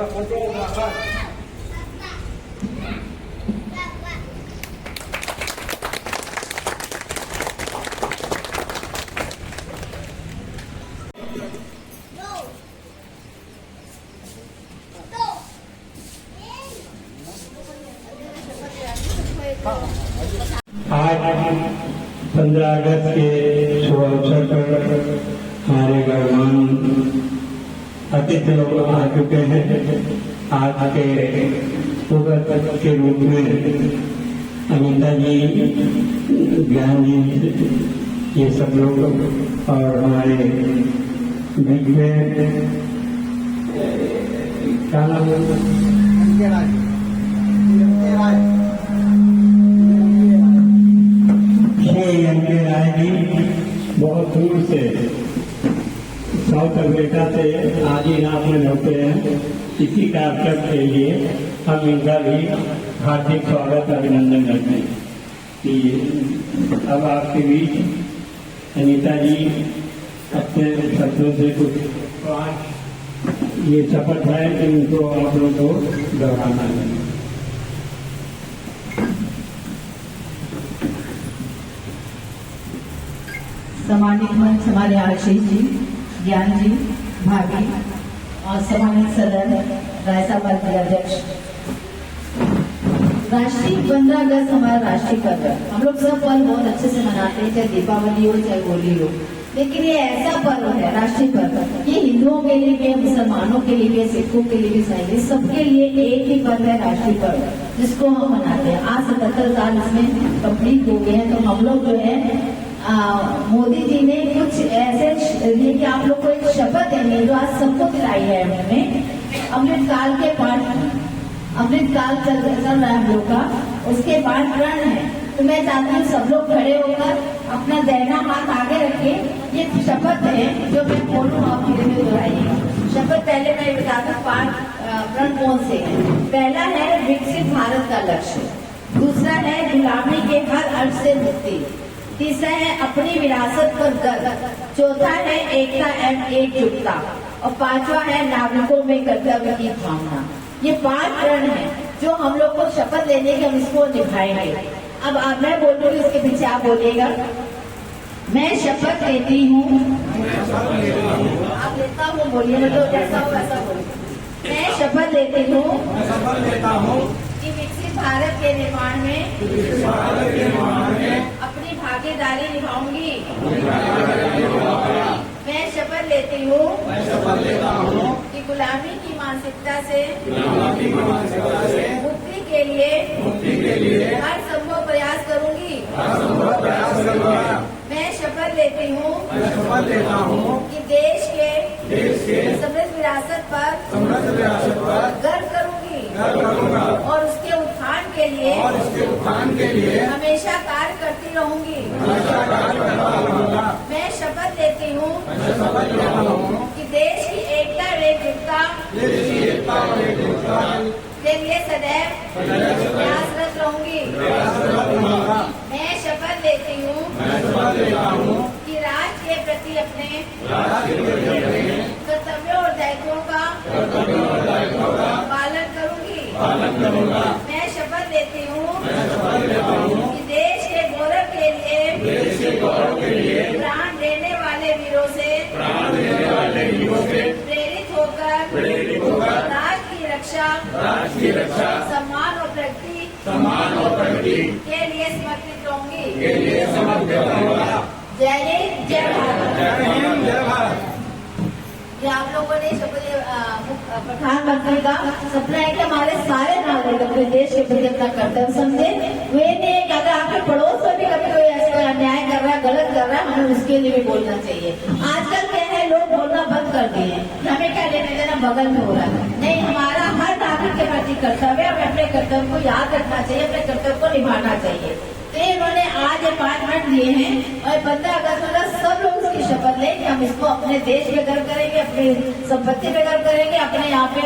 आज 15 अगस्त के शुभ अवसर पर हमारे मेहमान अतिथि लोग आ चुके हैं। आज के पूर्व के रूप में अनीता जी, ज्ञान जी, ये सब लोग और हमारे बीच में क्या नाम राय जी बहुत दूर से साउथ अफ्रीका से आज ही यहाँ में होते हैं। इसी कार्यक्रम के लिए हम इनका भी हार्दिक स्वागत अभिनंदन करते हैं कि अब आपके बीच अनीता जी अपने शब्दों से कुछ ये शपथ है कि उनको आप लोगों को दोहराना है। सम्मानित मंच हमारे आशीष जी, ज्ञान जी, भाभी और सम्मानित सदन रायसाबाद के अध्यक्ष। राष्ट्रीय 15 अगस्त हमारा राष्ट्रीय पर्व है। हम लोग सब पर्व बहुत अच्छे से मनाते हैं, चाहे दीपावली हो चाहे होली हो, लेकिन ये ऐसा पर्व है, राष्ट्रीय पर्व। ये हिंदुओं के लिए भी है, मुसलमानों के लिए भी है, सिखों के लिए भी, ईसाई, सबके लिए एक ही पर्व है, राष्ट्रीय पर्व, जिसको हम मनाते हैं। आज 77 साल इसमें कंप्लीट हो गए हैं। तो हम लोग जो है मोदी जी ने कुछ ऐसे दिए कि आप लोग को एक शपथ देंगे जो आज सबको दिलाई है हमने। अमृतकाल के पाठ, अमृतकाल चल रहा है हम लोग का, उसके बाद प्रण है। तो मैं चाहती हूँ सब लोग खड़े होकर अपना दाहिना हाथ आगे रखे। ये शपथ है जो मैं बोलूँ आप धीरे धीरे दोहराइएगा। शपथ पहले मैं बता दूं पाठ प्रण कौन से है। पहला है विकसित भारत का लक्ष्य, दूसरा है गुलामी के हर अर्थ से मुक्ति, तीसरा है अपनी विरासत पर गर्व, चौथा है एकता एवं एकजुटता और पांचवा है नागरिकों में कर्तव्य की भावना। ये 5 प्रण है जो हम लोग को शपथ लेने के हम इसको निभाएंगे। अब मैं बोलूंगी, इसके पीछे आप बोलिएगा। मैं शपथ लेती हूँ, आप लेता हूँ बोलिए, मतलब जैसा हो वैसा बोलिए। मैं शपथ लेती हूँ कि विकसित भारत के निर्माण में अपनी भागीदारी निभाऊंगी। मैं शपथ लेती हूँ कि गुलामी की मानसिकता से मुक्ति के लिए हर संभव प्रयास करूंगी। मैं शपथ लेती हूँ कि देश के समृद्ध विरासत पर गर्व करूंगी और उसके उत्थान के लिए हमेशा कार्य करती रहूंगी। मैं शपथ लेती हूँ कि देश की एकता व एकजुटता के लिए सदैव प्रयासरत रहूंगी। मैं शपथ लेती हूँ कि राष्ट्र के प्रति अपने कर्तव्यों और दायित्वों का पालन करूंगी। मैं शपथ लेती हूँ कि देश के गौरव के लिए प्राण देने वाले वीरों से प्रेरित होकर राष्ट्र की रक्षा सम्मान और प्रगति के लिए समर्पित रहूंगी। जय हिंद, जय भारत। ये आप लोगों ने प्रधानमंत्री का सपना है कि हमारे सारे नागरिक अपने देश के प्रति अपना कर्तव्य समझे। वे नहीं कि अगर आपके पड़ोस में भी कभी कोई ऐसा अन्याय कर रहा है, गलत कर रहा है, हमें उसके लिए भी बोलना चाहिए। आजकल क्या है, लोग बोलना बंद कर दिए हैं, हमें क्या लेना देना बगल में हो रहा है। नहीं, हमारा हर नागरिक के प्रति कर्तव्य, हमें अपने कर्तव्य को याद रखना चाहिए, अपने कर्तव्य को निभाना चाहिए। तो इन्होंने आज 5 मिनट दिए हैं और 15 अगस्त में सब लोग इसकी शपथ लें कि हम इसको अपने देश पे गर्व करेंगे, अपनी संपत्ति पे गर्व करेंगे, अपने यहाँ पे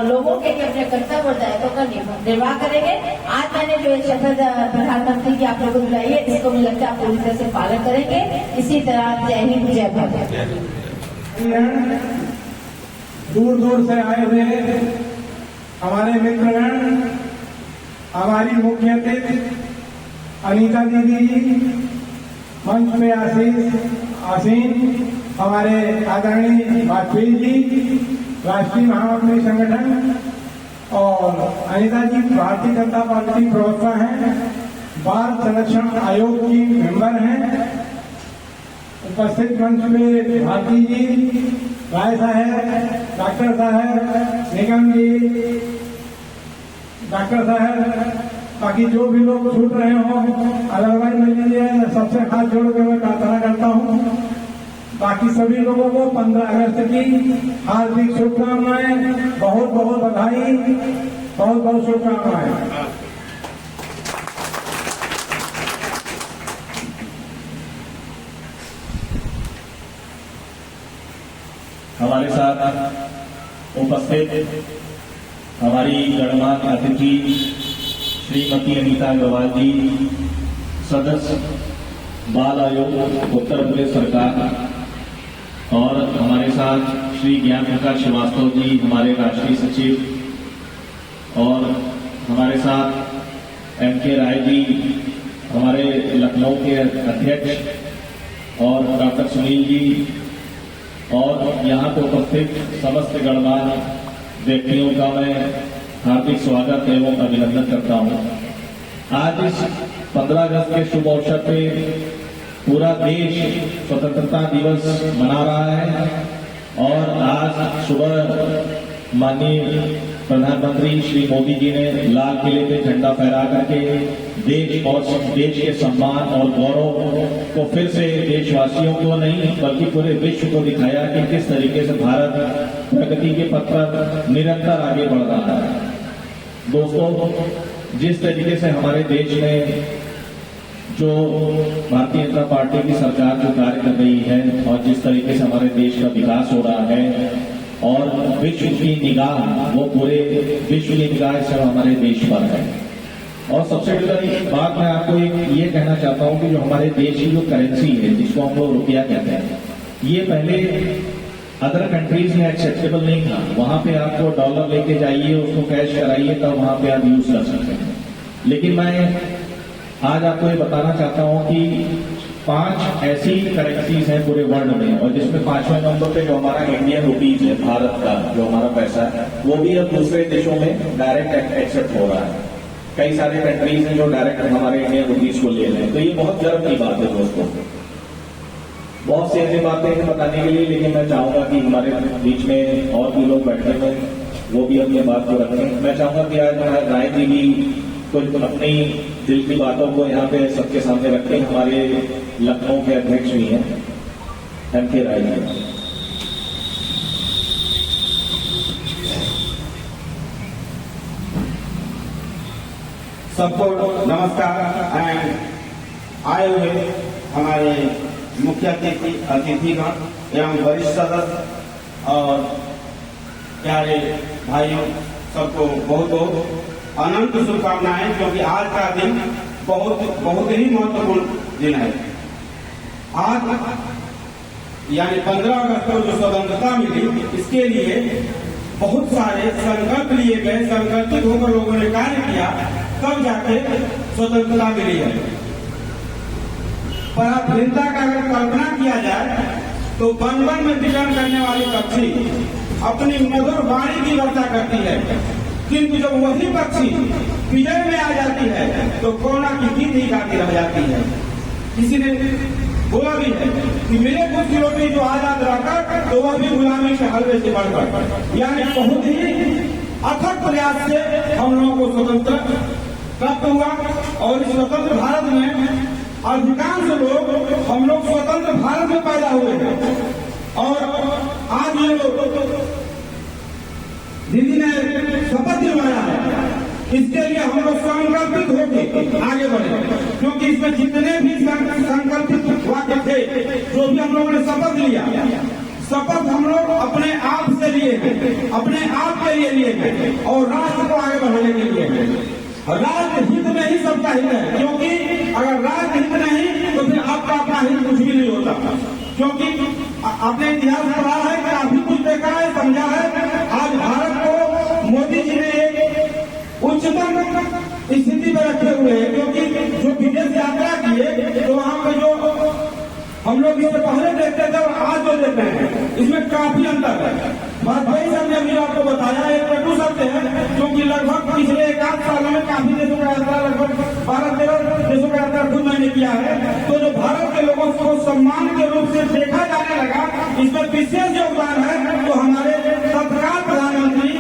लोगों के अपने कर्तव्य और दायित्वों का निर्वाह करेंगे। आज मैंने जो शपथ प्रधानमंत्री की आप लोगों को दिलाई है, इसको मुझे लगता है आप पूरी तरह से पालन करेंगे। इसी तरह जय हिंद, जय भारत। दूर दूर से आए हुए हमारे मित्रगण, हमारी मुख्य अतिथि अनीता दीदी जी, मंच पे आसीन हमारे आदरणीय वाजपेयी जी, राष्ट्रीय महामंत्री संगठन, और अनीता जी भारतीय जनता पार्टी प्रवक्ता हैं, बाल संरक्षण आयोग की मेंबर हैं। उपस्थित मंच में भारती जी, राय साहब, डॉक्टर साहब, निगम जी, डॉक्टर साहब, बाकी जो भी लोग छूट रहे हों अदरवाइज मिल लीजिए। सबसे हाथ जोड़ के मैं प्रार्थना करता हूँ बाकी सभी लोगों को 15 अगस्त की हार्दिक शुभकामनाएं, बहुत बहुत बधाई, बहुत बहुत शुभकामनाएं। हमारे साथ उपस्थित हमारी गणमान्य अतिथि श्रीमती अनीता अग्रवाल जी, सदस्य बाल आयोग उत्तर प्रदेश सरकार, और हमारे साथ श्री ज्ञान प्रकाश श्रीवास्तव जी, हमारे राष्ट्रीय सचिव, और हमारे साथ M.K. राय जी, हमारे लखनऊ के अध्यक्ष, और डॉक्टर सुनील जी, और यहाँ पर उपस्थित समस्त गणमान्य व्यक्तियों का मैं हार्दिक स्वागत एवं अभिनंदन करता हूँ। आज इस 15 अगस्त के शुभ अवसर पे पूरा देश स्वतंत्रता दिवस मना रहा है, और आज सुबह माननीय प्रधानमंत्री श्री मोदी जी ने लाल किले पे झंडा फहरा करके देश और देश के सम्मान और गौरव को फिर से देशवासियों को नहीं बल्कि पूरे विश्व को दिखाया कि किस तरीके से भारत प्रगति के पथ पर निरंतर आगे बढ़ रहा है। दोस्तों, जिस तरीके से हमारे देश में जो भारतीय जनता पार्टी की सरकार जो कार्य कर रही है और जिस तरीके से हमारे देश का विकास हो रहा है और विश्व की निगाह, वो पूरे विश्व की निगाह से हमारे देश पर है। और सबसे बड़ी बात मैं आपको ये कहना चाहता हूँ कि जो हमारे देश की जो करेंसी है, जिसको हम लोग रुपया कहते हैं, ये पहले अदर कंट्रीज में एक्सेप्टेबल नहीं था। वहां पे आपको डॉलर लेके जाइए, उसको कैश कराइए, तब वहां पे आप यूज कर सकते हैं। लेकिन मैं आज आपको ये बताना चाहता हूं कि 5 ऐसी करेंसीज हैं पूरे वर्ल्ड में, और जिसमें 5वें नंबर पे जो हमारा इंडियन रुपीज है, भारत का जो हमारा पैसा है, वो भी अब दूसरे देशों में डायरेक्ट एक्सेप्ट हो रहा है। कई सारे कंट्रीज हैं जो डायरेक्ट हमारे इंडियन रुपीज को ले रहे हैं। तो ये बहुत गर्व की बात है दोस्तों। बहुत सी ऐसी बातें हैं बताने के लिए, लेकिन मैं चाहूंगा कि हमारे बीच में और भी लोग बैठे हैं, वो भी अपनी बात को रखें। मैं चाहूंगा कि आज हमारे राय जी भी कुछ अपनी दिल की बातों को यहाँ पे सबके सामने रखें। हमारे लखनऊ के अध्यक्ष भी हैं M.K. राय जी। सबको नमस्कार। आए हुए हमारे मुख्य अतिथिगण एवं वरिष्ठ सदस्य और प्यारे भाइयों, सबको बहुत बहुत अनंत शुभकामनाएं, क्योंकि आज का दिन बहुत ही महत्वपूर्ण दिन है। आज यानी 15 अगस्त को जो स्वतंत्रता मिली, इसके लिए बहुत सारे संकल्प लिए गए, संकल्पित होकर लोगों ने कार्य किया, तब जाके स्वतंत्रता मिली है। पराधीनता का अगर कल्पना किया जाए तो वन में विचरण करने वाली पक्षी अपनी मधुर वाणी की वर्षा करती है, किंतु जब वही पक्षी विजय में आ जाती है तो कोरोना की गीत ही गाती रह जाती है। किसी ने बोला भी है कि मिले कुछ की रोटी जो आजाद रहकर, तो वह भी गुलामी के हलवे से बढ़कर। यानी बहुत ही अथक प्रयास से हम लोगों को स्वतंत्र प्राप्त हुआ, और इस स्वतंत्र भारत में अधिकांश लोग, हम लोग स्वतंत्र भारत में पैदा हुए हैं। और आज ये लोग दीदी ने शपथ दिलवाया है, इसके लिए हम लोग संकल्पित होकर आगे बढ़े, क्योंकि इसमें जितने भी संकल्पित वाक्य थे, जो भी हम लोगों ने शपथ लिया, शपथ हम लोग अपने आप से लिए हैं, अपने आप के लिए हैं, और राष्ट्र को आगे बढ़ाने के लिए हैं। राष्ट्र हित में ही सबका हित है, क्योंकि अगर राष्ट्र हित नहीं तो फिर आपका अपना हित कुछ भी नहीं होता। क्योंकि आपने इतिहास पढ़ा है, काफी कुछ देखा है, समझा है। आज भारत को मोदी जी ने एक स्थिति में रखे हुए हैं, क्योंकि जो विदेश यात्रा किए तो वहाँ पे जो हम लोग इससे पहले देखते थे और आज जो देखते हैं इसमें काफी अंतर है। वाजपेयी साहब ने अभी आपको बताया एक पेटू शब्द है, क्योंकि लगभग पिछले 1-8 सालों में काफी देशों का यात्रा, लगभग 12-13 देशों का यात्रा खुद मैंने किया है। तो जो भारत के लोगों को सम्मान के रूप से देखा जाने लगा, इसमें विशेष योगदान है तो हमारे तत्काल प्रधानमंत्री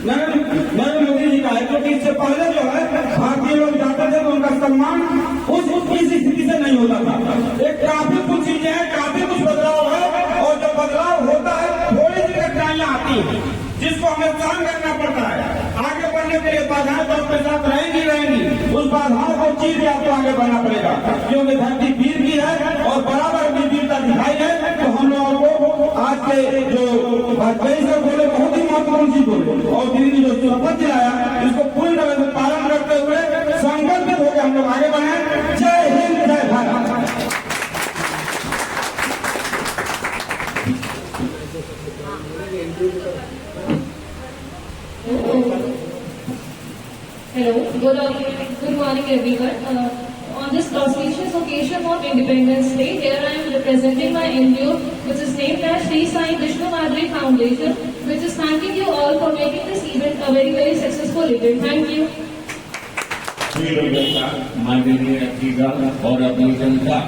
नरेंद्र मोदी जी का है, क्योंकि इससे पहले जो है भारतीय लोग जाते थे तो उनका सम्मान इस स्थिति से नहीं होता था। एक काफी कुछ चीजें हैं, काफी कुछ बदलाव है, और जब बदलाव होता है थोड़ी सी कठिनाइयां आती हैं जिसको हमें सहन करना पड़ता है। आगे बढ़ने के लिए बाधाएं तो अपने साथ रहेंगी, उस बाधाओं को चीर के आपको आगे बढ़ना पड़ेगा, क्योंकि धरती वीर की है और बराबर भी वीरता दिखाई है। तो हम लोगों को आज के जो वाजपेयी साहब बोले बहुत ही महत्वपूर्ण चीज बोले, और दीदी ने जो शपथ दिलाया इसको पूरी तरह से पालन करते हुए संकल्पित होकर हम लोग आगे बढ़े। जय हिंद, जय Bharat. Hello, good morning everyone. On this auspicious occasion of Independence Day, here I am representing my NGO, which is named as Sri Sai Vishnu Madri Foundation, which is thanking you all for making this event a very successful event. Thank you. माननीय अतिथिगण और अपनी जनता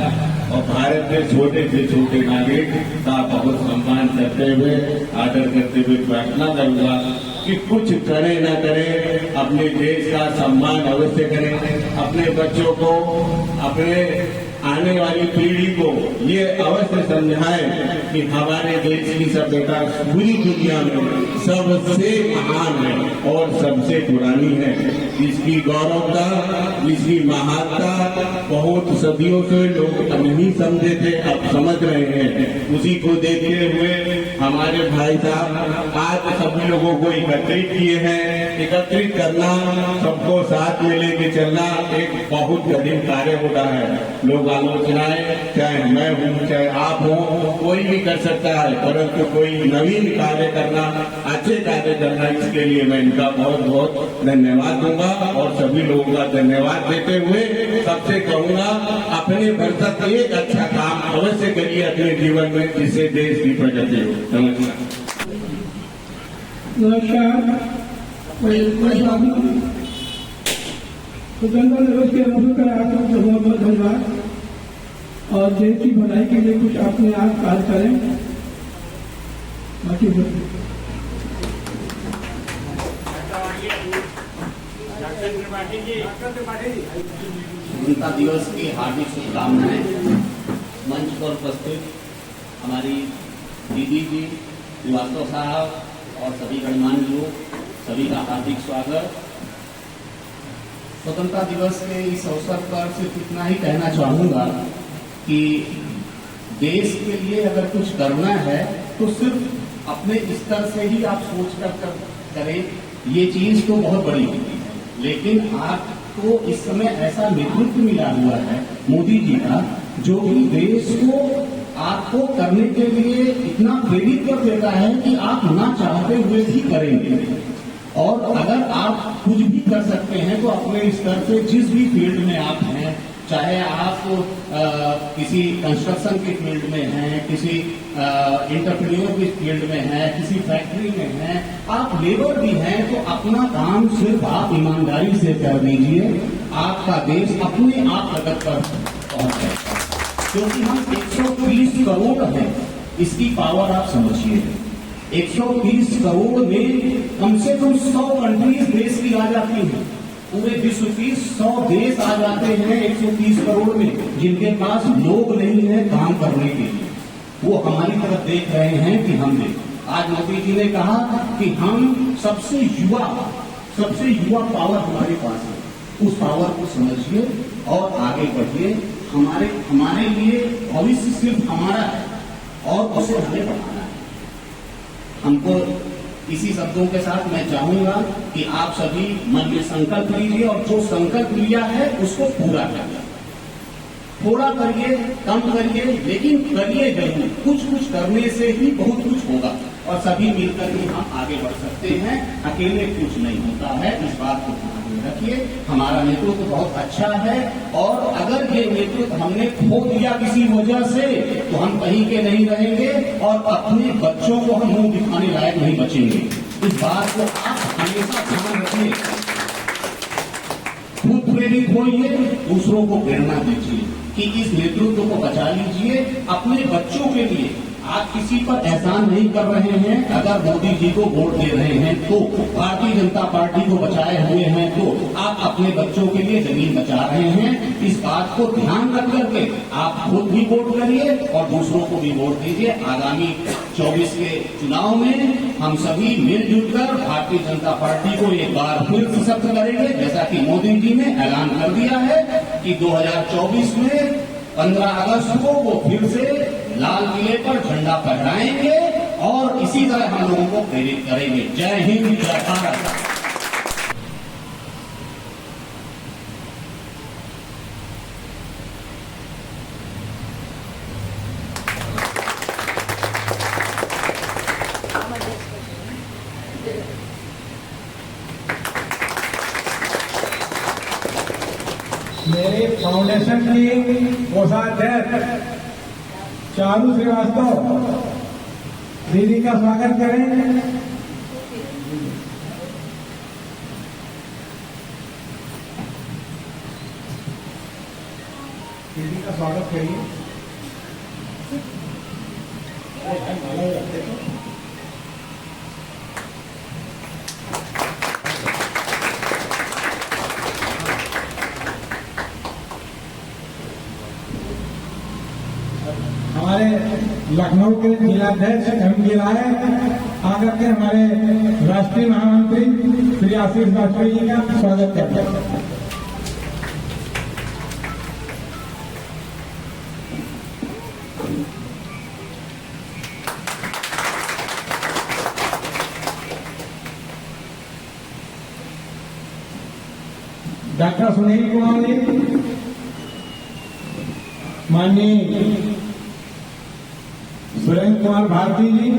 और भारत के छोटे से छोटे नागरिक का बहुत सम्मान करते हुए, आदर करते हुए प्रार्थना करूंगा कि कुछ करें न करें, अपने देश का सम्मान अवश्य करें, अपने बच्चों को, अपने आने वाली पीढ़ी को ये अवश्य समझाएं कि हमारे देश की सभ्यता पूरी दुनिया में सबसे महान है और सबसे पुरानी है। इसकी गौरवता, इसकी महानता बहुत सदियों से लोग नहीं समझे थे, अब समझ रहे हैं। उसी को देखते हुए हमारे भाई साहब आज सभी लोगों को एकत्रित किए हैं। एकत्रित करना, सबको साथ में लेके चलना एक बहुत कठिन कार्य होता है। लोग आलोचनाएं, चाहे मैं हूँ चाहे आप हो, कोई भी कर सकता है, परंतु कोई नवीन कार्य करना, अच्छे कार्य करना, इसके लिए मैं इनका बहुत बहुत धन्यवाद दूंगा और सभी लोगों का धन्यवाद देते हुए सबसे कहूंगा अपने भर तक एक अच्छा काम अवश्य करिए अपने जीवन में, जिससे देश की प्रगति हो। नमस्कार। स्वतंत्रता दिवस के अवसर पर आप लोग बहुत बहुत धन्यवाद, और देश की भलाई के लिए कुछ अपने आप कार्य करें। बाकी स्वतंत्रता दिवस की हार्दिक शुभकामनाएं। मंच पर उपस्थित हमारी दीदी जी, श्रीवास्तव साहब और सभी गणमान्य लोग, सभी का हार्दिक स्वागत। स्वतंत्रता दिवस के इस अवसर पर सिर्फ इतना ही कहना चाहूंगा कि देश के लिए अगर कुछ करना है तो सिर्फ अपने स्तर से ही आप सोच कर करें, ये चीज तो बहुत बड़ी होती है। लेकिन आपको इस समय ऐसा नेतृत्व मिला हुआ है मोदी जी का, जो कि देश को आपको करने के लिए इतना प्रेरित कर देता है कि आप ना चाहते हुए भी करेंगे। और अगर आप कुछ भी कर सकते हैं तो अपने स्तर से जिस भी फील्ड में आप हैं, चाहे आप किसी कंस्ट्रक्शन के फील्ड में हैं, किसी एंटरप्रेन्योर की फील्ड में हैं, किसी फैक्ट्री में हैं, आप लेबर भी हैं, तो अपना काम सिर्फ आप ईमानदारी से कर दीजिए, आपका देश अपने आप प्रगति पर पहुंच जाएगा। क्योंकि हम 130 करोड़ हैं, इसकी पावर आप समझिए। 130 करोड़ में कम से कम 100 कंट्रीज देश की आ जाती हैं। पूरे विश्व की 100 देश आ जाते हैं 130 करोड़ में, जिनके पास लोग नहीं है काम करने के लिए। वो हमारी तरफ देख रहे हैं कि हम देख। आज मोदी जी ने कहा कि हम सबसे युवा पावर हमारे पास है। उस पावर को समझिए और आगे बढ़िए। हमारे लिए भविष्य सिर्फ हमारा है और उसे हमें बढ़ाना है। हमको इसी शब्दों के साथ मैं चाहूंगा कि आप सभी मन में संकल्प लीजिए और जो संकल्प लिया है उसको पूरा करिए। थोड़ा करिए, कम करिए, लेकिन करिए जरूर। कुछ करने से ही बहुत कुछ होगा। और सभी मिलकर ही हम आगे बढ़ सकते हैं। अकेले कुछ नहीं होता है, इस बात को ध्यान में रखिए। हमारा नेतृत्व बहुत अच्छा है और अगर ये नेतृत्व हमने खो दिया किसी वजह से तो हम कहीं के नहीं रहेंगे और अपने बच्चों को हम मुंह दिखाने लायक नहीं बचेंगे। इस बात को आप हमेशा ध्यान रखिए। खुद प्रेरित होइए, दूसरों को प्रेरणा दीजिए कि इस नेतृत्व को बचा लीजिए अपने बच्चों के लिए। आप किसी पर एहसान नहीं कर रहे हैं। अगर मोदी जी को वोट दे रहे हैं तो, भारतीय जनता पार्टी को बचाए हुए हैं तो आप अपने बच्चों के लिए जमीन बचा रहे हैं। इस बात को ध्यान रख करके आप खुद भी वोट करिए और दूसरों को भी वोट दीजिए। आगामी 24 के चुनाव में हम सभी मिलजुल कर भारतीय जनता पार्टी को एक बार फिर सशक्त करेंगे, जैसा कि मोदी जी ने ऐलान कर दिया है कि 2024 में 15 अगस्त को वो फिर से लाल किले पर झंडा फहराएंगे और इसी तरह हम लोगों को प्रेरित करेंगे। जय हिंद, जय भारत। मेरे फाउंडेशन की कोषाध्यक्ष चारू श्रीवास्तव दीदी का स्वागत करें। दीदी का स्वागत करिए। हमारे लखनऊ के जिलाध्यक्ष एम.के. राय आकर के हमारे राष्ट्रीय महामंत्री श्री आशीष वाजपेयी जी का स्वागत करते हैं। डॉक्टर सुनील कुमार जी, माननीय सुरेंद्र कुमार भारती जी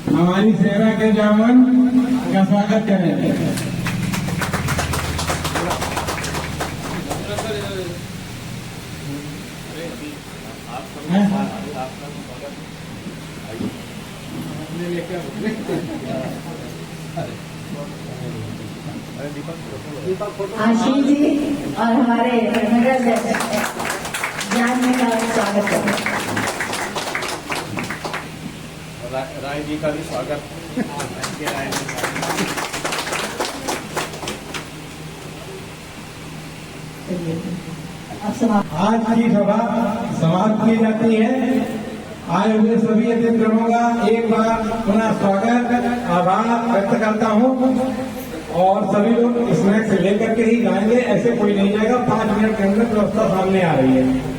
हमारी सेवा के जवान का स्वागत करेंगे। आशीष जी और हमारे नगर ज्ञान में का स्वागत करें। राय जी का भी स्वागत। आज की सभा समाप्त की जाती है। आए हुए सभी अतिथियों का एक बार पुनः स्वागत, आभार व्यक्त करता हूँ और सभी लोग स्नैक्स लेकर के ही जाएंगे, ऐसे कोई नहीं जाएगा। 5 मिनट के अंदर व्यवस्था सामने आ रही है।